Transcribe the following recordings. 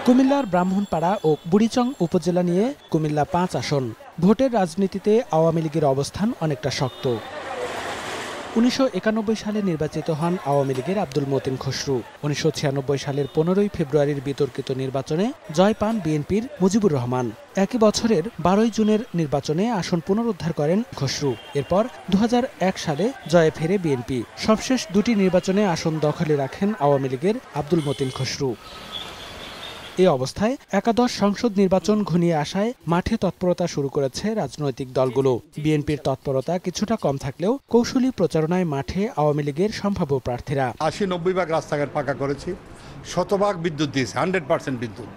কুমিল্লার ব্রাহ্মণপাড়া ও বুড়িচং উপজেলা নিয়ে কুমিল্লা ৫ আসন। ভোটের রাজনীতিতে আওয়ামী লীগের অবস্থান অনেকটা শক্ত। ১৯৯১ সালে নির্বাচিত হন আওয়ামী লীগের আব্দুল মতিন খসরু। ১৯৯৬ সালের ১৫ই ফেব্রুয়ারির বিতর্কিত নির্বাচনে জয় পান বিএনপির মুজিবুর রহমান। একই বছরের ১২ই জুনের নির্বাচনে আসন পুনরুদ্ধার করেন খসরু। এরপর ২০০১ সালে জয়ে ফেরে বিএনপি। সবশেষ দুটি নির্বাচনে আসন দখলে রাখেন আওয়ামী লীগের আব্দুল মতিন খসরু। এ অবস্থায় একাদশ সংসদ নির্বাচন ঘনিয়ে আসায় মাঠে তৎপরতা শুরু করেছে রাজনৈতিক দলগুলো। বিএনপির তৎপরতা কিছুটা কম থাকলেও কৌশলী প্রচারণায় মাঠে আওয়ামী লীগের সম্ভাব্য প্রার্থীরা। ৮০-৯০ ভাগ রাস্তাঘাট পাকা করেছি, ১০০% বিদ্যুৎ দিয়েছে, 100% বিদ্যুৎ।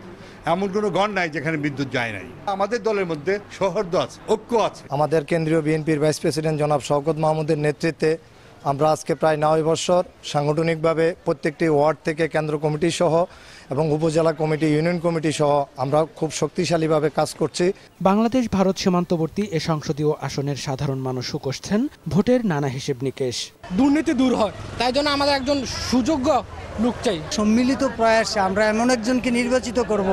এমন কোনো গণ নাই যেখানে বিদ্যুৎ যায় নাই। আমাদের দলের মধ্যে সৌহার্দ্য আছে, ঐক্য আছে। আমাদের কেন্দ্রীয় বিএনপির ভাইস প্রেসিডেন্ট জনাব শওকত মাহমুদের নেতৃত্বে আমরা আজকে প্রায় ৯ বছর সাংগঠনিকভাবে প্রত্যেকটি ওয়ার্ড থেকে কেন্দ্র কমিটি সহ এবং উপজেলা কমিটি, ইউনিয়ন কমিটি সহ আমরা খুব শক্তিশালীভাবে কাজ করছি। বাংলাদেশ ভারত সীমান্তবর্তী এ সংসদীয় আসনের সাধারণ মানুষও কষছেন ভোটের নানা হিসেব নিকেশ। দুর্নীতি দূর হয়, তাই জন্য আমাদের একজন সুযোগ্য লোক চাই। সম্মিলিত প্রয়াসে আমরা এমন একজনকে নির্বাচিত করব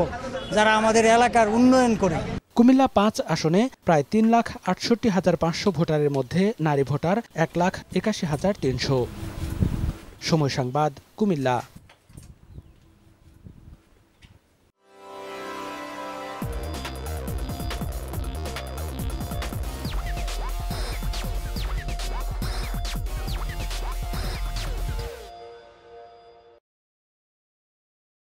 যারা আমাদের এলাকার উন্নয়ন করে। কুমিল্লা ৫ আসনে প্রায় ৩,৬৮,৫০০ ভোটারের মধ্যে নারী ভোটার ১,৮১,৩০০। সময় সংবাদ, কুমিল্লা।